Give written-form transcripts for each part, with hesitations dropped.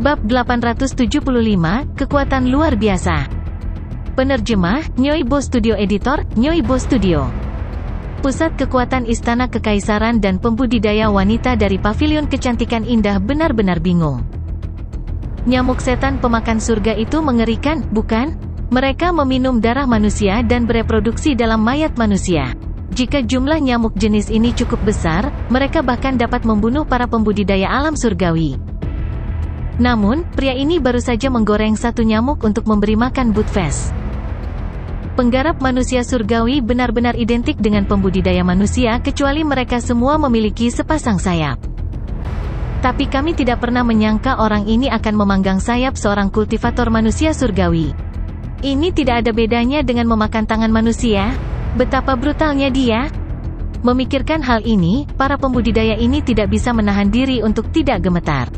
Bab 875, Kekuatan Luar Biasa. Penerjemah, Nyoibo Studio. Editor, Nyoibo Studio. Pusat kekuatan Istana Kekaisaran dan pembudidaya wanita dari Pavilion Kecantikan Indah benar-benar bingung. Nyamuk setan pemakan surga itu mengerikan, bukan? Mereka meminum darah manusia dan bereproduksi dalam mayat manusia. Jika jumlah nyamuk jenis ini cukup besar, mereka bahkan dapat membunuh para pembudidaya alam surgawi. Namun, pria ini baru saja menggoreng satu nyamuk untuk memberi makan Budfest. Penggarap manusia surgawi benar-benar identik dengan pembudidaya manusia kecuali mereka semua memiliki sepasang sayap. Tapi kami tidak pernah menyangka orang ini akan memanggang sayap seorang kultivator manusia surgawi. Ini tidak ada bedanya dengan memakan tangan manusia. Betapa brutalnya dia. Memikirkan hal ini, para pembudidaya ini tidak bisa menahan diri untuk tidak gemetar.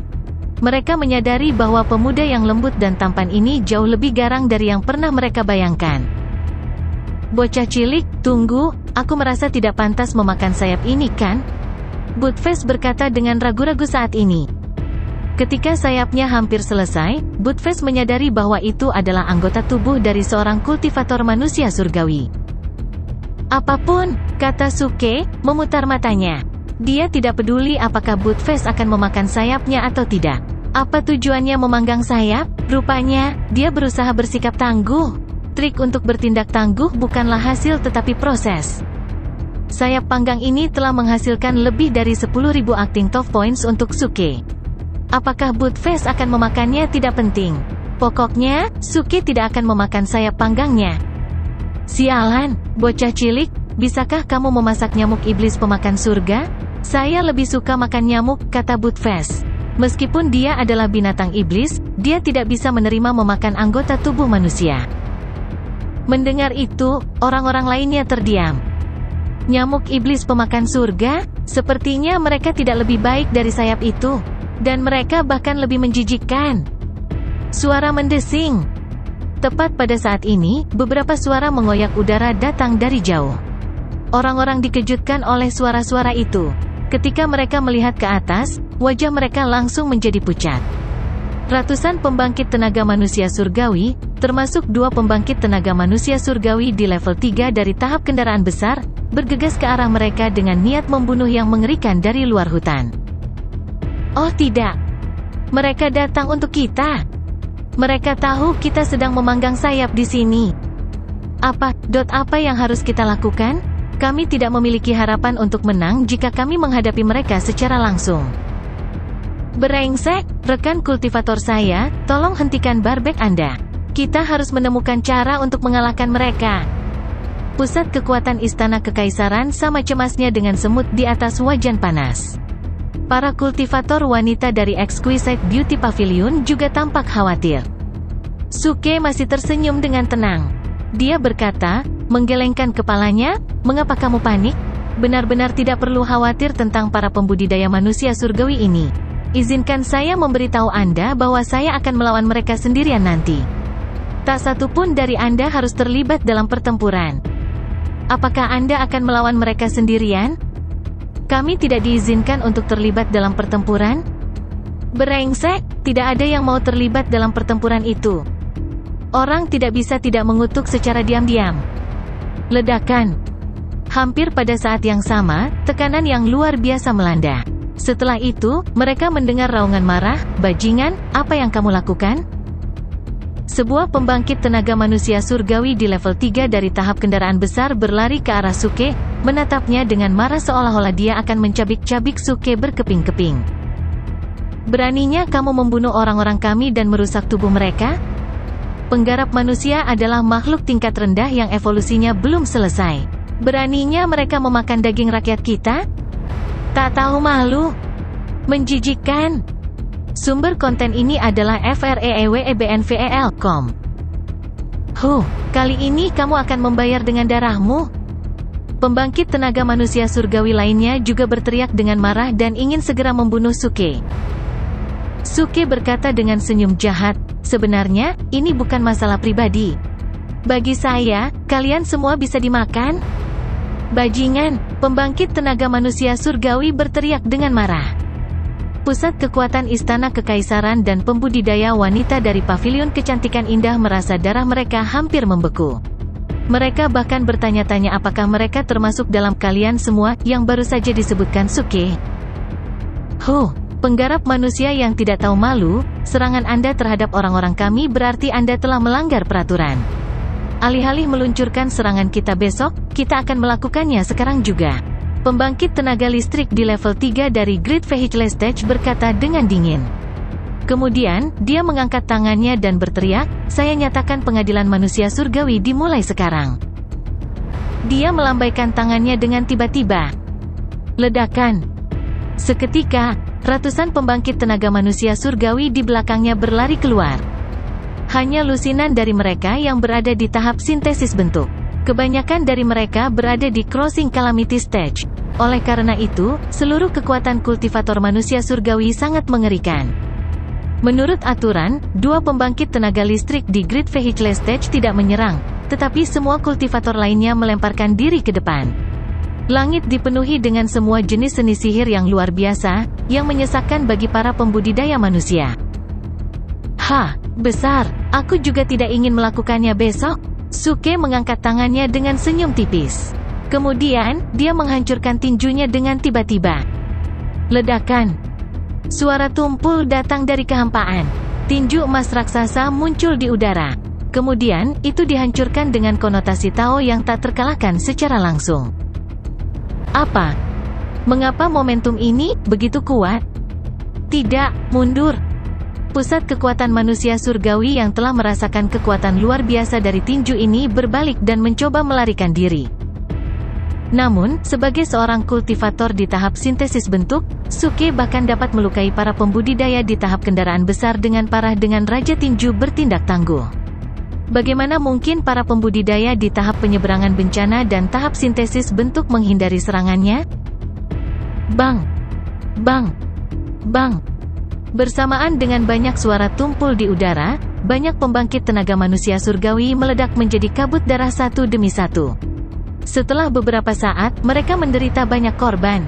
Mereka menyadari bahwa pemuda yang lembut dan tampan ini jauh lebih garang dari yang pernah mereka bayangkan. Bocah cilik, tunggu, aku merasa tidak pantas memakan sayap ini kan? Budfest berkata dengan ragu-ragu saat ini. Ketika sayapnya hampir selesai, Budfest menyadari bahwa itu adalah anggota tubuh dari seorang kultivator manusia surgawi. Apapun, kata Suke, memutar matanya. Dia tidak peduli apakah Budfest akan memakan sayapnya atau tidak. Apa tujuannya memanggang sayap? Rupanya, dia berusaha bersikap tangguh. Trik untuk bertindak tangguh bukanlah hasil tetapi proses. Sayap panggang ini telah menghasilkan lebih dari 10.000 acting top points untuk Suke. Apakah Budfest akan memakannya tidak penting. Pokoknya, Suke tidak akan memakan sayap panggangnya. Sialan, bocah cilik, bisakah kamu memasak nyamuk iblis pemakan surga? Saya lebih suka makan nyamuk, kata Budfest. Meskipun dia adalah binatang iblis, dia tidak bisa menerima memakan anggota tubuh manusia. Mendengar itu, orang-orang lainnya terdiam. Nyamuk iblis pemakan surga? Sepertinya mereka tidak lebih baik dari sayap itu. Dan mereka bahkan lebih menjijikkan. Suara mendesing. Tepat pada saat ini, beberapa suara mengoyak udara datang dari jauh. Orang-orang dikejutkan oleh suara-suara itu. Ketika mereka melihat ke atas, wajah mereka langsung menjadi pucat. Ratusan pembangkit tenaga manusia surgawi, termasuk 2 pembangkit tenaga manusia surgawi di level 3 dari tahap kendaraan besar, bergegas ke arah mereka dengan niat membunuh yang mengerikan dari luar hutan. Oh tidak! Mereka datang untuk kita! Mereka tahu kita sedang memanggang sayap di sini. Apa yang harus kita lakukan? Kami tidak memiliki harapan untuk menang jika kami menghadapi mereka secara langsung. Berengsek, rekan kultivator saya, tolong hentikan barbek Anda. Kita harus menemukan cara untuk mengalahkan mereka. Pusat kekuatan Istana Kekaisaran sama cemasnya dengan semut di atas wajan panas. Para kultivator wanita dari Exquisite Beauty Pavilion juga tampak khawatir. Suke masih tersenyum dengan tenang. Dia berkata, menggelengkan kepalanya, mengapa kamu panik? Benar-benar tidak perlu khawatir tentang para pembudidaya manusia surgawi ini. Izinkan saya memberitahu Anda bahwa saya akan melawan mereka sendirian nanti. Tak satu pun dari Anda harus terlibat dalam pertempuran. Apakah Anda akan melawan mereka sendirian? Kami tidak diizinkan untuk terlibat dalam pertempuran. Berengsek, tidak ada yang mau terlibat dalam pertempuran itu. Orang tidak bisa tidak mengutuk secara diam-diam. Ledakan. Hampir pada saat yang sama, tekanan yang luar biasa melanda. Setelah itu, mereka mendengar raungan marah, bajingan, apa yang kamu lakukan? Sebuah pembangkit tenaga manusia surgawi di level 3 dari tahap kendaraan besar berlari ke arah Suke, menatapnya dengan marah seolah-olah dia akan mencabik-cabik Suke berkeping-keping. Beraninya kamu membunuh orang-orang kami dan merusak tubuh mereka? Penggarap manusia adalah makhluk tingkat rendah yang evolusinya belum selesai. Beraninya mereka memakan daging rakyat kita? Tak tahu malu. Menjijikkan. Sumber konten ini adalah freewebenvel.com. Kali ini kamu akan membayar dengan darahmu. Pembangkit tenaga manusia surgawi lainnya juga berteriak dengan marah dan ingin segera membunuh Suke. Suke berkata dengan senyum jahat, sebenarnya, ini bukan masalah pribadi. Bagi saya, kalian semua bisa dimakan. Bajingan, pembangkit tenaga manusia surgawi berteriak dengan marah. Pusat kekuatan Istana Kekaisaran dan pembudidaya wanita dari Pavilion Kecantikan Indah merasa darah mereka hampir membeku. Mereka bahkan bertanya-tanya apakah mereka termasuk dalam kalian semua yang baru saja disebutkan Suke. Penggarap manusia yang tidak tahu malu, serangan Anda terhadap orang-orang kami berarti Anda telah melanggar peraturan. Alih-alih meluncurkan serangan kita besok, kita akan melakukannya sekarang juga. Pembangkit tenaga listrik di level 3 dari Great Vehicle Stage berkata dengan dingin. Kemudian, dia mengangkat tangannya dan berteriak, "Saya nyatakan pengadilan manusia surgawi dimulai sekarang." Dia melambaikan tangannya dengan tiba-tiba. Ledakan. Seketika, ratusan pembangkit tenaga manusia surgawi di belakangnya berlari keluar. Hanya lusinan dari mereka yang berada di tahap sintesis bentuk. Kebanyakan dari mereka berada di Crossing Calamity Stage. Oleh karena itu, seluruh kekuatan kultivator manusia surgawi sangat mengerikan. Menurut aturan, 2 pembangkit tenaga listrik di Great Vehicle Stage tidak menyerang, tetapi semua kultivator lainnya melemparkan diri ke depan. Langit dipenuhi dengan semua jenis seni sihir yang luar biasa, yang menyesakkan bagi para pembudidaya manusia. Besar, aku juga tidak ingin melakukannya besok. Suke mengangkat tangannya dengan senyum tipis. Kemudian, dia menghancurkan tinjunya dengan tiba-tiba. Ledakan. Suara tumpul datang dari kehampaan. Tinju emas raksasa muncul di udara. Kemudian, itu dihancurkan dengan konotasi Tao yang tak terkalahkan secara langsung. Apa? Mengapa momentum ini begitu kuat? Tidak, mundur. Pusat kekuatan manusia surgawi yang telah merasakan kekuatan luar biasa dari tinju ini berbalik dan mencoba melarikan diri. Namun, sebagai seorang kultivator di tahap sintesis bentuk, Suke bahkan dapat melukai para pembudidaya di tahap kendaraan besar dengan parah dengan Raja Tinju bertindak tangguh. Bagaimana mungkin para pembudidaya di tahap penyeberangan bencana dan tahap sintesis bentuk menghindari serangannya? Bang! Bang! Bang! Bersamaan dengan banyak suara tumpul di udara, banyak pembangkit tenaga manusia surgawi meledak menjadi kabut darah satu demi satu. Setelah beberapa saat, mereka menderita banyak korban.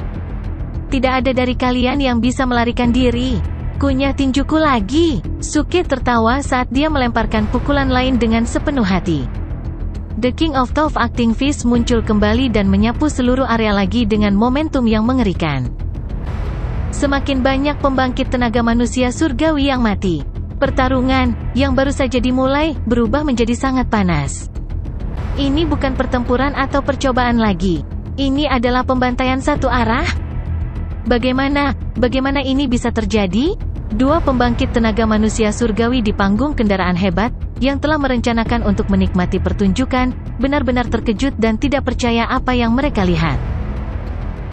Tidak ada dari kalian yang bisa melarikan diri. Kunyah tinjuku lagi. Suke tertawa saat dia melemparkan pukulan lain dengan sepenuh hati. The King of Tough Acting Fish muncul kembali dan menyapu seluruh area lagi dengan momentum yang mengerikan. Semakin banyak pembangkit tenaga manusia surgawi yang mati. Pertarungan, yang baru saja dimulai, berubah menjadi sangat panas. Ini bukan pertempuran atau percobaan lagi. Ini adalah pembantaian satu arah. Bagaimana ini bisa terjadi? 2 pembangkit tenaga manusia surgawi di panggung kendaraan hebat, yang telah merencanakan untuk menikmati pertunjukan, benar-benar terkejut dan tidak percaya apa yang mereka lihat.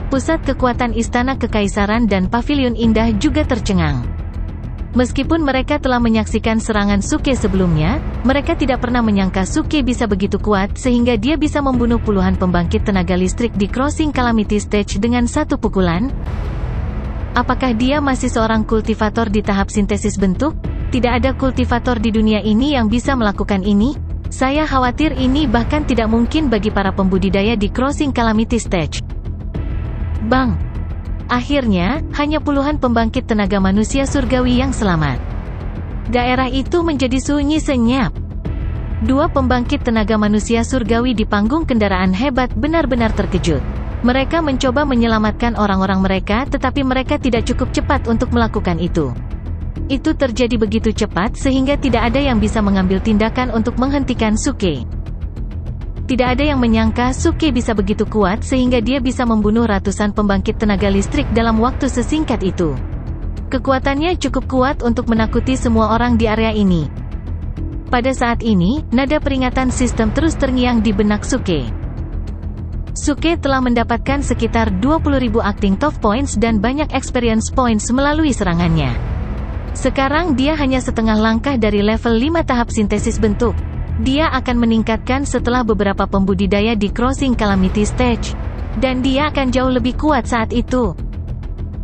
Pusat kekuatan Istana Kekaisaran dan Pavilion Indah juga tercengang. Meskipun mereka telah menyaksikan serangan Suke sebelumnya, mereka tidak pernah menyangka Suke bisa begitu kuat sehingga dia bisa membunuh puluhan pembangkit tenaga listrik di Crossing Calamity Stage dengan satu pukulan. Apakah dia masih seorang kultivator di tahap sintesis bentuk? Tidak ada kultivator di dunia ini yang bisa melakukan ini. Saya khawatir ini bahkan tidak mungkin bagi para pembudidaya di Crossing Calamity Stage. Bang! Akhirnya, hanya puluhan pembangkit tenaga manusia surgawi yang selamat. Daerah itu menjadi sunyi senyap. 2 pembangkit tenaga manusia surgawi di panggung kendaraan hebat benar-benar terkejut. Mereka mencoba menyelamatkan orang-orang mereka, tetapi mereka tidak cukup cepat untuk melakukan itu. Itu terjadi begitu cepat sehingga tidak ada yang bisa mengambil tindakan untuk menghentikan Suke. Tidak ada yang menyangka Suke bisa begitu kuat sehingga dia bisa membunuh ratusan pembangkit tenaga listrik dalam waktu sesingkat itu. Kekuatannya cukup kuat untuk menakuti semua orang di area ini. Pada saat ini, nada peringatan sistem terus terngiang di benak Suke. Suke telah mendapatkan sekitar 20.000 acting tough points dan banyak experience points melalui serangannya. Sekarang dia hanya setengah langkah dari level 5 tahap sintesis bentuk. Dia akan meningkatkan setelah beberapa pembudidaya di Crossing Calamity Stage. Dan dia akan jauh lebih kuat saat itu.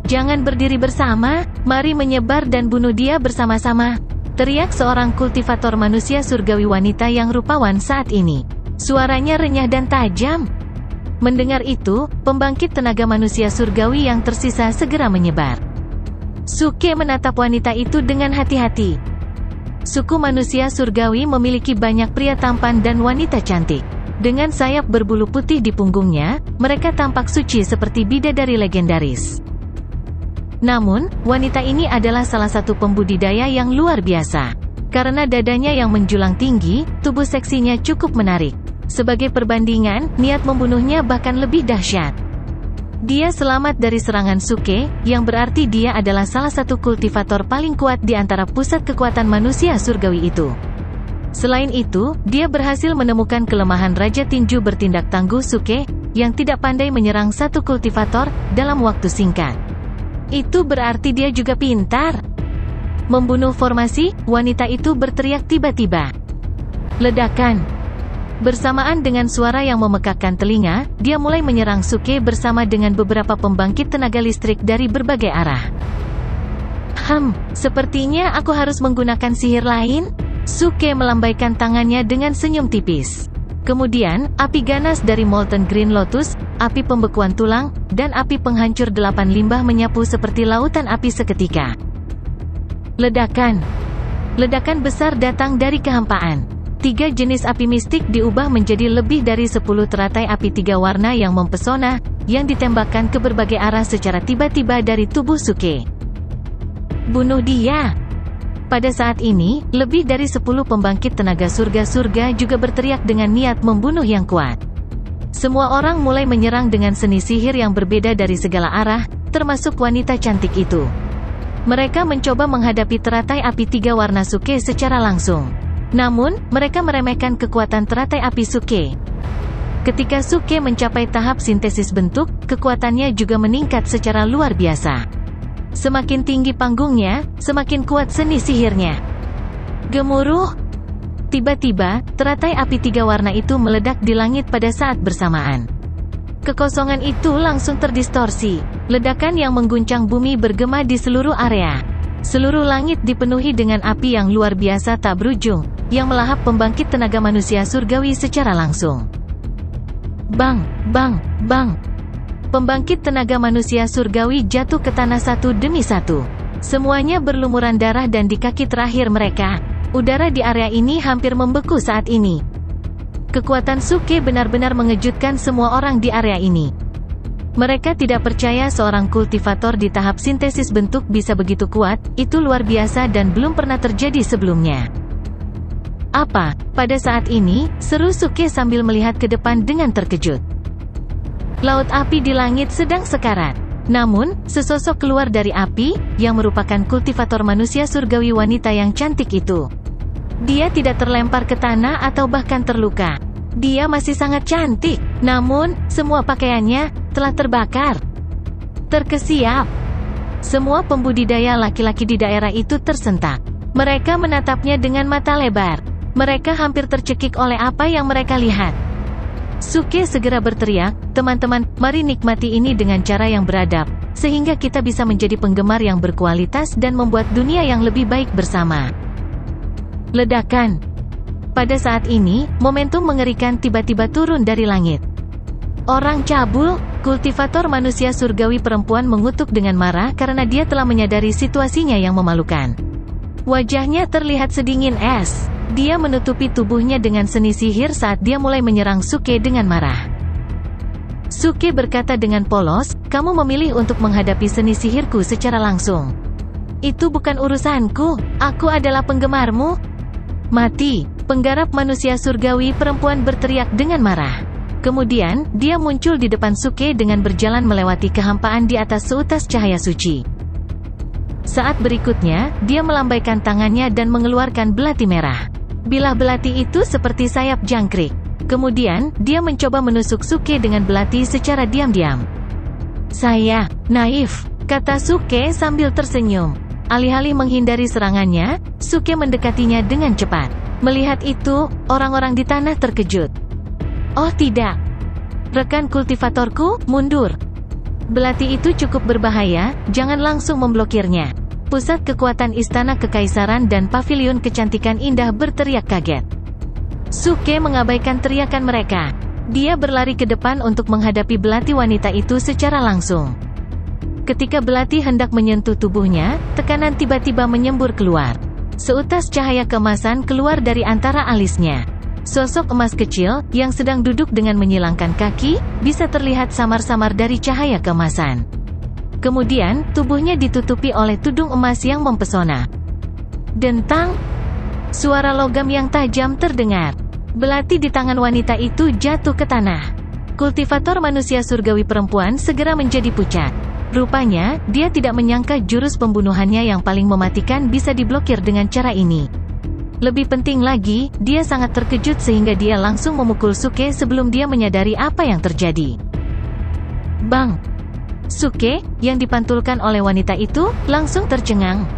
Jangan berdiri bersama, mari menyebar dan bunuh dia bersama-sama. Teriak seorang kultivator manusia surgawi wanita yang rupawan saat ini. Suaranya renyah dan tajam. Mendengar itu, pembangkit tenaga manusia surgawi yang tersisa segera menyebar. Suke menatap wanita itu dengan hati-hati. Suku manusia surgawi memiliki banyak pria tampan dan wanita cantik. Dengan sayap berbulu putih di punggungnya, mereka tampak suci seperti bidadari legendaris. Namun, wanita ini adalah salah satu pembudidaya yang luar biasa. Karena dadanya yang menjulang tinggi, tubuh seksinya cukup menarik. Sebagai perbandingan, niat membunuhnya bahkan lebih dahsyat. Dia selamat dari serangan Suke, yang berarti dia adalah salah satu kultivator paling kuat di antara pusat kekuatan manusia surgawi itu. Selain itu, dia berhasil menemukan kelemahan Raja Tinju bertindak tangguh Suke, yang tidak pandai menyerang satu kultivator dalam waktu singkat. Itu berarti dia juga pintar. Membunuh formasi, wanita itu berteriak tiba-tiba. Ledakan. Bersamaan dengan suara yang memekakkan telinga, dia mulai menyerang Suke bersama dengan beberapa pembangkit tenaga listrik dari berbagai arah. Sepertinya aku harus menggunakan sihir lain? Suke melambaikan tangannya dengan senyum tipis. Kemudian, api ganas dari Molten Green Lotus, api pembekuan tulang, dan api penghancur 8 limbah menyapu seperti lautan api seketika. Ledakan. Ledakan besar datang dari kehampaan. 3 jenis api mistik diubah menjadi lebih dari 10 teratai api 3 warna yang mempesona, yang ditembakkan ke berbagai arah secara tiba-tiba dari tubuh Suke. Bunuh dia! Pada saat ini, lebih dari 10 pembangkit tenaga surga-surga juga berteriak dengan niat membunuh yang kuat. Semua orang mulai menyerang dengan seni sihir yang berbeda dari segala arah, termasuk wanita cantik itu. Mereka mencoba menghadapi teratai api 3 warna Suke secara langsung. Namun, mereka meremehkan kekuatan teratai api Suke. Ketika Suke mencapai tahap sintesis bentuk, kekuatannya juga meningkat secara luar biasa. Semakin tinggi panggungnya, semakin kuat seni sihirnya. Gemuruh! Tiba-tiba, teratai api 3 warna itu meledak di langit pada saat bersamaan. Kekosongan itu langsung terdistorsi. Ledakan yang mengguncang bumi bergema di seluruh area. Seluruh langit dipenuhi dengan api yang luar biasa tak berujung, yang melahap pembangkit tenaga manusia surgawi secara langsung. Bang! Bang! Bang! Pembangkit tenaga manusia surgawi jatuh ke tanah satu demi satu. Semuanya berlumuran darah dan di kaki terakhir mereka, udara di area ini hampir membeku saat ini. Kekuatan Suke benar-benar mengejutkan semua orang di area ini. Mereka tidak percaya seorang kultivator di tahap sintesis bentuk bisa begitu kuat, itu luar biasa dan belum pernah terjadi sebelumnya. Apa? Pada saat ini, seru Suke sambil melihat ke depan dengan terkejut. Laut api di langit sedang sekarat. Namun, sesosok keluar dari api, yang merupakan kultivator manusia surgawi wanita yang cantik itu. Dia tidak terlempar ke tanah atau bahkan terluka. Dia masih sangat cantik, namun, semua pakaiannya telah terbakar. Terkesiap. Semua pembudidaya laki-laki di daerah itu tersentak. Mereka menatapnya dengan mata lebar. Mereka hampir tercekik oleh apa yang mereka lihat. Suke segera berteriak, teman-teman, mari nikmati ini dengan cara yang beradab, sehingga kita bisa menjadi penggemar yang berkualitas dan membuat dunia yang lebih baik bersama. Ledakan. Pada saat ini, momentum mengerikan tiba-tiba turun dari langit. Orang cabul, kultivator manusia surgawi perempuan mengutuk dengan marah karena dia telah menyadari situasinya yang memalukan. Wajahnya terlihat sedingin es. Dia menutupi tubuhnya dengan seni sihir saat dia mulai menyerang Suke dengan marah. Suke berkata dengan polos, kamu memilih untuk menghadapi seni sihirku secara langsung. Itu bukan urusanku, aku adalah penggemarmu. Mati, penggarap manusia surgawi perempuan berteriak dengan marah. Kemudian, dia muncul di depan Suke dengan berjalan melewati kehampaan di atas seutas cahaya suci. Saat berikutnya, dia melambaikan tangannya dan mengeluarkan belati merah. Bilah belati itu seperti sayap jangkrik. Kemudian, dia mencoba menusuk Suke dengan belati secara diam-diam. Saya, naif, kata Suke sambil tersenyum. Alih-alih menghindari serangannya, Suke mendekatinya dengan cepat. Melihat itu, orang-orang di tanah terkejut. Oh tidak. Rekan kultivatorku, mundur. Belati itu cukup berbahaya, jangan langsung memblokirnya. Pusat kekuatan istana kekaisaran dan pavilion kecantikan indah berteriak kaget. Suke mengabaikan teriakan mereka. Dia berlari ke depan untuk menghadapi belati wanita itu secara langsung. Ketika belati hendak menyentuh tubuhnya, tekanan tiba-tiba menyembur keluar. Seutas cahaya keemasan keluar dari antara alisnya. Sosok emas kecil, yang sedang duduk dengan menyilangkan kaki, bisa terlihat samar-samar dari cahaya keemasan. Kemudian, tubuhnya ditutupi oleh tudung emas yang mempesona. Dentang! Suara logam yang tajam terdengar. Belati di tangan wanita itu jatuh ke tanah. Kultivator manusia surgawi perempuan segera menjadi pucat. Rupanya, dia tidak menyangka jurus pembunuhannya yang paling mematikan bisa diblokir dengan cara ini. Lebih penting lagi, dia sangat terkejut sehingga dia langsung memukul Suke sebelum dia menyadari apa yang terjadi. Bang! Suke, yang dipantulkan oleh wanita itu, langsung tercengang.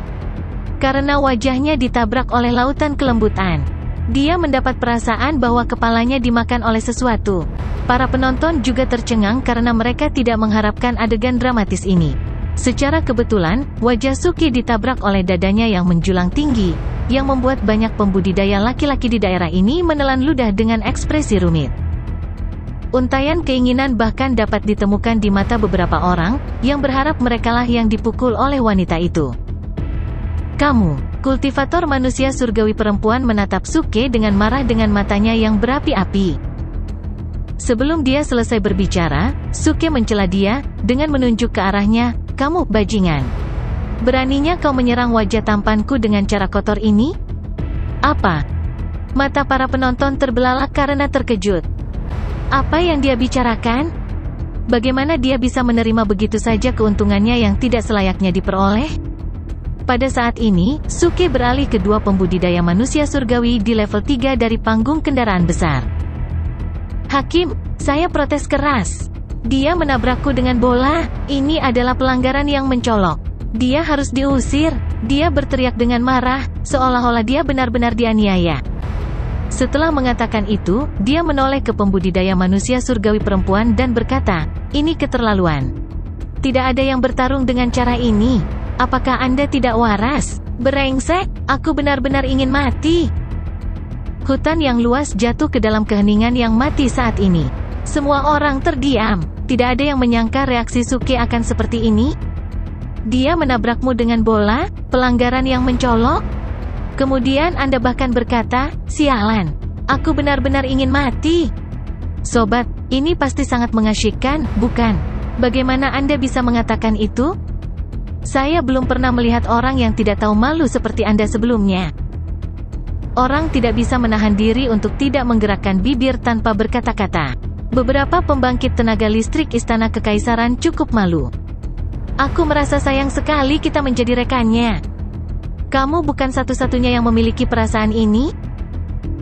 Karena wajahnya ditabrak oleh lautan kelembutan. Dia mendapat perasaan bahwa kepalanya dimakan oleh sesuatu. Para penonton juga tercengang karena mereka tidak mengharapkan adegan dramatis ini. Secara kebetulan, wajah Suke ditabrak oleh dadanya yang menjulang tinggi, yang membuat banyak pembudidaya laki-laki di daerah ini menelan ludah dengan ekspresi rumit. Untaian keinginan bahkan dapat ditemukan di mata beberapa orang, yang berharap merekalah yang dipukul oleh wanita itu. Kamu, kultivator manusia surgawi perempuan menatap Suke dengan marah dengan matanya yang berapi-api. Sebelum dia selesai berbicara, Suke mencela dia, dengan menunjuk ke arahnya, kamu, bajingan. Beraninya kau menyerang wajah tampanku dengan cara kotor ini? Apa? Mata para penonton terbelalak karena terkejut. Apa yang dia bicarakan? Bagaimana dia bisa menerima begitu saja keuntungannya yang tidak selayaknya diperoleh? Pada saat ini, Suke beralih ke dua pembudidaya manusia surgawi di level 3 dari panggung kendaraan besar. Hakim, saya protes keras. Dia menabrakku dengan bola. Ini adalah pelanggaran yang mencolok. Dia harus diusir. Dia berteriak dengan marah, seolah-olah dia benar-benar dianiaya. Setelah mengatakan itu, dia menoleh ke pembudidaya manusia surgawi perempuan dan berkata, ini keterlaluan. Tidak ada yang bertarung dengan cara ini. Apakah Anda tidak waras? Brengsek, aku benar-benar ingin mati. Hutan yang luas jatuh ke dalam keheningan yang mati saat ini. Semua orang terdiam. Tidak ada yang menyangka reaksi Suke akan seperti ini. Dia menabrakmu dengan bola, pelanggaran yang mencolok. Kemudian Anda bahkan berkata, sialan, aku benar-benar ingin mati. Sobat, ini pasti sangat mengasyikkan, bukan? Bagaimana Anda bisa mengatakan itu? Saya belum pernah melihat orang yang tidak tahu malu seperti Anda sebelumnya. Orang tidak bisa menahan diri untuk tidak menggerakkan bibir tanpa berkata-kata. Beberapa pembangkit tenaga listrik Istana Kekaisaran cukup malu. Aku merasa sayang sekali kita menjadi rekannya. Kamu bukan satu-satunya yang memiliki perasaan ini.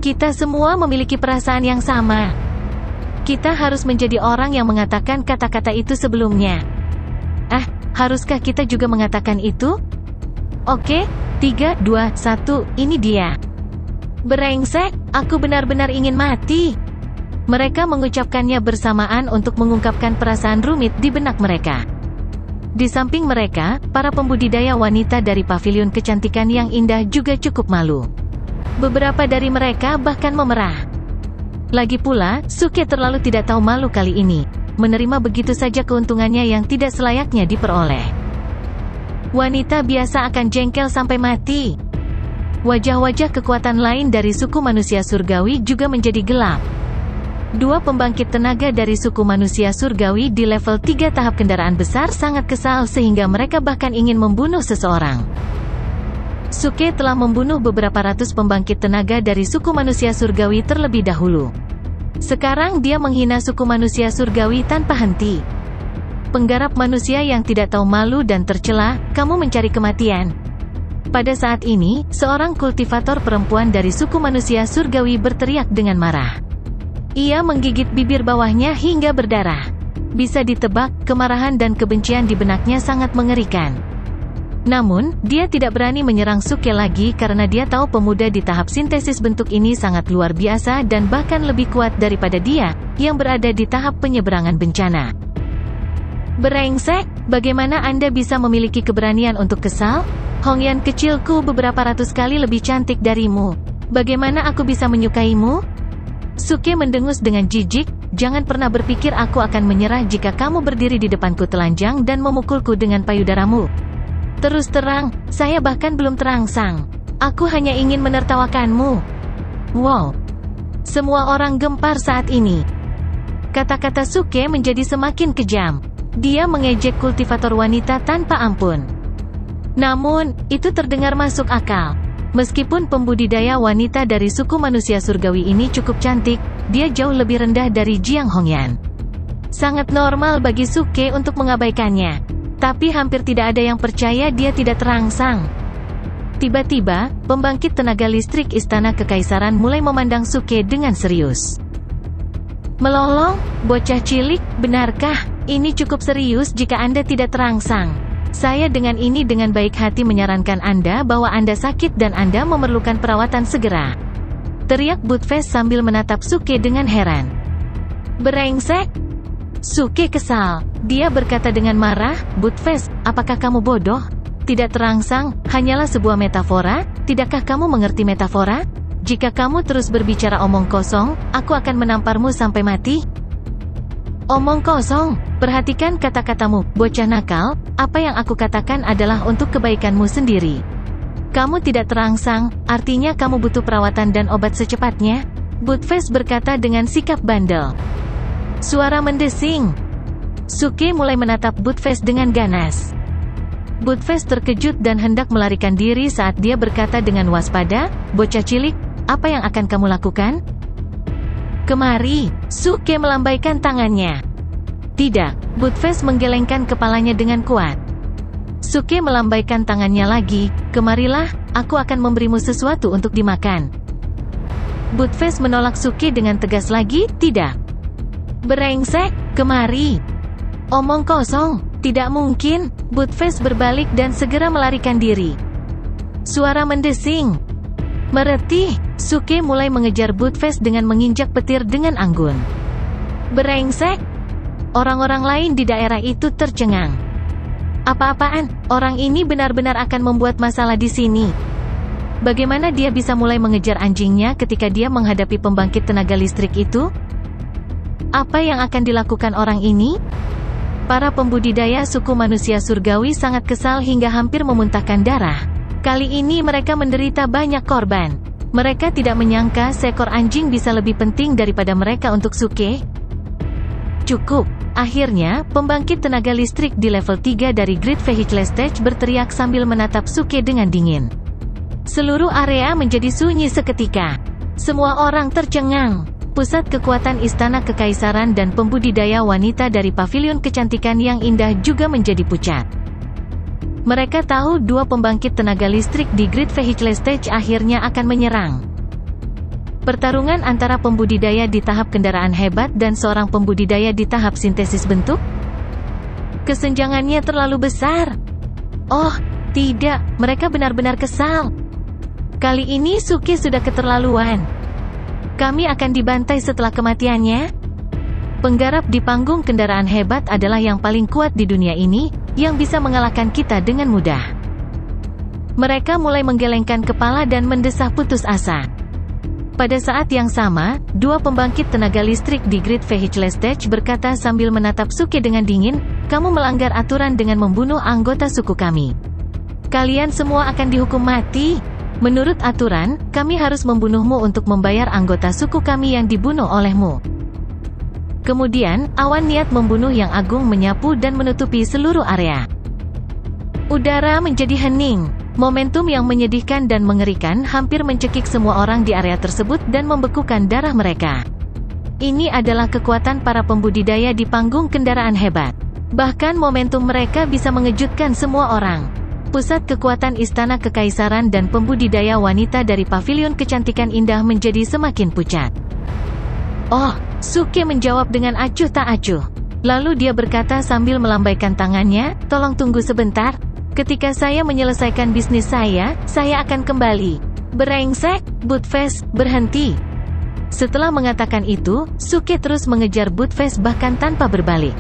Kita semua memiliki perasaan yang sama. Kita harus menjadi orang yang mengatakan kata-kata itu sebelumnya. Haruskah kita juga mengatakan itu? Oke, 3, 2, 1, ini dia. Brengsek, aku benar-benar ingin mati. Mereka mengucapkannya bersamaan untuk mengungkapkan perasaan rumit di benak mereka. Di samping mereka, para pembudidaya wanita dari pavilion kecantikan yang indah juga cukup malu. Beberapa dari mereka bahkan memerah. Lagi pula, Suke terlalu tidak tahu malu kali ini, menerima begitu saja keuntungannya yang tidak selayaknya diperoleh. Wanita biasa akan jengkel sampai mati. Wajah-wajah kekuatan lain dari suku manusia surgawi juga menjadi gelap. Dua pembangkit tenaga dari suku manusia surgawi di level 3 tahap kendaraan besar sangat kesal sehingga mereka bahkan ingin membunuh seseorang. Suke telah membunuh beberapa ratus pembangkit tenaga dari suku manusia surgawi terlebih dahulu. Sekarang dia menghina suku manusia surgawi tanpa henti. Penggarap manusia yang tidak tahu malu dan tercela, kamu mencari kematian. Pada saat ini, seorang kultivator perempuan dari suku manusia surgawi berteriak dengan marah. Ia menggigit bibir bawahnya hingga berdarah. Bisa ditebak, kemarahan dan kebencian di benaknya sangat mengerikan. Namun, dia tidak berani menyerang Suke lagi karena dia tahu pemuda di tahap sintesis bentuk ini sangat luar biasa dan bahkan lebih kuat daripada dia, yang berada di tahap penyeberangan bencana. Brengsek, bagaimana Anda bisa memiliki keberanian untuk kesal? Hongyan kecilku beberapa ratus kali lebih cantik darimu. Bagaimana aku bisa menyukaimu? Suke mendengus dengan jijik, jangan pernah berpikir aku akan menyerah jika kamu berdiri di depanku telanjang dan memukulku dengan payudaramu. Terus terang, saya bahkan belum terangsang. Aku hanya ingin menertawakanmu. Wow. Semua orang gempar saat ini. Kata-kata Suke menjadi semakin kejam. Dia mengejek kultivator wanita tanpa ampun. Namun, itu terdengar masuk akal. Meskipun pembudidaya wanita dari suku manusia surgawi ini cukup cantik, dia jauh lebih rendah dari Jiang Hongyan. Sangat normal bagi Suke untuk mengabaikannya. Tapi hampir tidak ada yang percaya dia tidak terangsang. Tiba-tiba, pembangkit tenaga listrik Istana Kekaisaran mulai memandang Suke dengan serius. Melolong, bocah cilik, benarkah? Ini cukup serius jika Anda tidak terangsang. Saya dengan baik hati menyarankan Anda bahwa Anda sakit dan Anda memerlukan perawatan segera. Teriak Buttfast sambil menatap Suke dengan heran. Brengsek! Suke kesal. Dia berkata dengan marah, Buttfast, apakah kamu bodoh? Tidak terangsang, hanyalah sebuah metafora, tidakkah kamu mengerti metafora? Jika kamu terus berbicara omong kosong, aku akan menamparmu sampai mati. Omong kosong, perhatikan kata-katamu, bocah nakal, apa yang aku katakan adalah untuk kebaikanmu sendiri. Kamu tidak terangsang, artinya kamu butuh perawatan dan obat secepatnya. Buttfast berkata dengan sikap bandel. Suara mendesing. Suke mulai menatap Buttfast dengan ganas. Buttfast terkejut dan hendak melarikan diri saat dia berkata dengan waspada, bocah cilik, apa yang akan kamu lakukan? Kemari, Suke melambaikan tangannya. Tidak, Buttfast menggelengkan kepalanya dengan kuat. Suke melambaikan tangannya lagi, kemarilah, aku akan memberimu sesuatu untuk dimakan. Buttfast menolak Suke dengan tegas lagi, tidak. Brengsek, kemari. Omong kosong, tidak mungkin, Buttfast berbalik dan segera melarikan diri. Suara mendesing. Meretih, Suke mulai mengejar Buttfast dengan menginjak petir dengan anggun. Brengsek! Orang-orang lain di daerah itu tercengang. Apa-apaan, orang ini benar-benar akan membuat masalah di sini. Bagaimana dia bisa mulai mengejar anjingnya ketika dia menghadapi pembangkit tenaga listrik itu? Apa yang akan dilakukan orang ini? Para pembudidaya suku manusia surgawi sangat kesal hingga hampir memuntahkan darah. Kali ini mereka menderita banyak korban. Mereka tidak menyangka seekor anjing bisa lebih penting daripada mereka untuk Suke. Cukup. Akhirnya, pembangkit tenaga listrik di level 3 dari Great Vehicle Stage berteriak sambil menatap Suke dengan dingin. Seluruh area menjadi sunyi seketika. Semua orang tercengang. Pusat kekuatan Istana Kekaisaran dan pembudidaya wanita dari Pavilion Kecantikan yang indah juga menjadi pucat. Mereka tahu dua pembangkit tenaga listrik di Great Vehicle Stage akhirnya akan menyerang. Pertarungan antara pembudidaya di tahap kendaraan hebat dan seorang pembudidaya di tahap sintesis bentuk? Kesenjangannya terlalu besar. Oh, tidak, mereka benar-benar kesal. Kali ini Suke sudah keterlaluan. Kami akan dibantai setelah kematiannya. Penggarap di panggung kendaraan hebat adalah yang paling kuat di dunia ini, yang bisa mengalahkan kita dengan mudah. Mereka mulai menggelengkan kepala dan mendesah putus asa. Pada saat yang sama, dua pembangkit tenaga listrik di Great Vehicle Stage berkata sambil menatap Suke dengan dingin, kamu melanggar aturan dengan membunuh anggota suku kami. Kalian semua akan dihukum mati. Menurut aturan, kami harus membunuhmu untuk membayar anggota suku kami yang dibunuh olehmu. Kemudian, awan niat membunuh yang agung menyapu dan menutupi seluruh area. Udara menjadi hening. Momentum yang menyedihkan dan mengerikan hampir mencekik semua orang di area tersebut dan membekukan darah mereka. Ini adalah kekuatan para pembudidaya di panggung kendaraan hebat. Bahkan momentum mereka bisa mengejutkan semua orang. Pusat kekuatan Istana Kekaisaran dan pembudidaya wanita dari Pavilion Kecantikan Indah menjadi semakin pucat. Oh, Suke menjawab dengan acuh tak acuh. Lalu dia berkata sambil melambaikan tangannya, tolong tunggu sebentar. Ketika saya menyelesaikan bisnis saya akan kembali. Brengsek, Buttfast, berhenti. Setelah mengatakan itu, Suke terus mengejar Buttfast bahkan tanpa berbalik.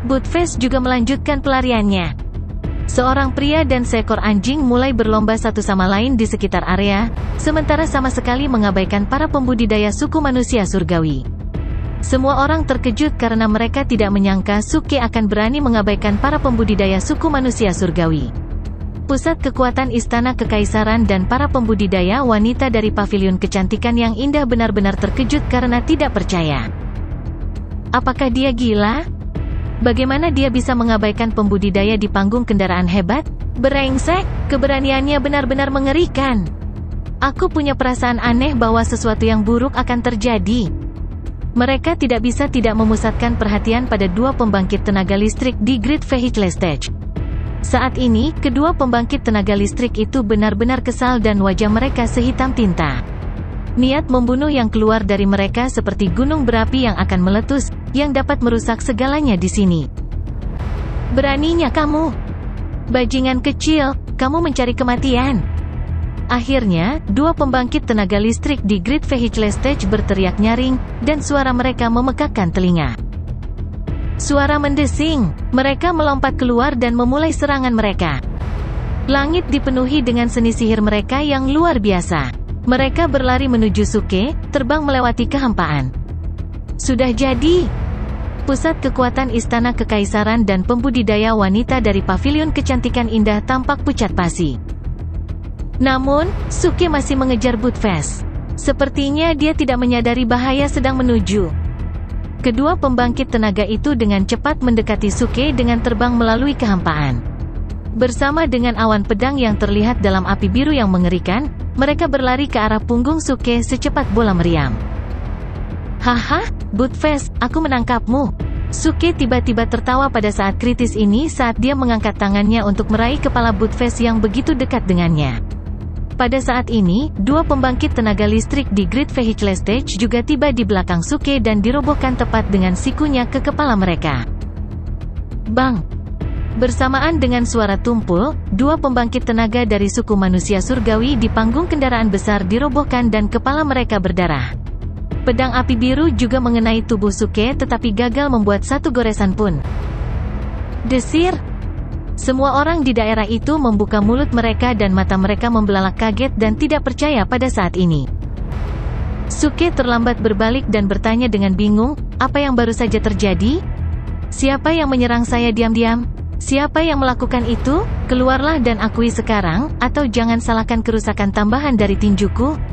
Buttfast juga melanjutkan pelariannya. Seorang pria dan seekor anjing mulai berlomba satu sama lain di sekitar area, sementara sama sekali mengabaikan para pembudidaya suku manusia surgawi. Semua orang terkejut karena mereka tidak menyangka Suke akan berani mengabaikan para pembudidaya suku manusia surgawi. Pusat kekuatan Istana Kekaisaran dan para pembudidaya wanita dari paviliun kecantikan yang indah benar-benar terkejut karena tidak percaya. Apakah dia gila? Bagaimana dia bisa mengabaikan pembudidaya di panggung kendaraan hebat? Brengsek, keberaniannya benar-benar mengerikan. Aku punya perasaan aneh bahwa sesuatu yang buruk akan terjadi. Mereka tidak bisa tidak memusatkan perhatian pada dua pembangkit tenaga listrik di Great Vehicle Stage. Saat ini, kedua pembangkit tenaga listrik itu benar-benar kesal dan wajah mereka sehitam tinta. Niat membunuh yang keluar dari mereka seperti gunung berapi yang akan meletus, yang dapat merusak segalanya di sini. Beraninya kamu, bajingan kecil, kamu mencari kematian. Akhirnya, dua pembangkit tenaga listrik di Great Vehicle Stage berteriak nyaring, dan suara mereka memekakkan telinga. Suara mendesing, mereka melompat keluar dan memulai serangan mereka. Langit dipenuhi dengan seni sihir mereka yang luar biasa. Mereka berlari menuju Suke, terbang melewati kehampaan. Sudah jadi. Pusat kekuatan Istana Kekaisaran dan pembudidaya wanita dari paviliun kecantikan indah tampak pucat pasi. Namun, Suke masih mengejar Buttfast. Sepertinya dia tidak menyadari bahaya sedang menuju. Kedua pembangkit tenaga itu dengan cepat mendekati Suke dengan terbang melalui kehampaan. Bersama dengan awan pedang yang terlihat dalam api biru yang mengerikan, mereka berlari ke arah punggung Suke secepat bola meriam. Haha, Buttfast, aku menangkapmu. Suke tiba-tiba tertawa pada saat kritis ini saat dia mengangkat tangannya untuk meraih kepala Buttfast yang begitu dekat dengannya. Pada saat ini, dua pembangkit tenaga listrik di Great Vehicle Stage juga tiba di belakang Suke dan dirobohkan tepat dengan sikunya ke kepala mereka. Bang! Bersamaan dengan suara tumpul, dua pembangkit tenaga dari suku manusia surgawi di panggung kendaraan besar dirobohkan dan kepala mereka berdarah. Pedang api biru juga mengenai tubuh Suke tetapi gagal membuat satu goresan pun. Desir! Semua orang di daerah itu membuka mulut mereka dan mata mereka membelalak kaget dan tidak percaya pada saat ini. Suke terlambat berbalik dan bertanya dengan bingung, apa yang baru saja terjadi? Siapa yang menyerang saya diam-diam? Siapa yang melakukan itu? Keluarlah dan akui sekarang, atau jangan salahkan kerusakan tambahan dari tinjuku.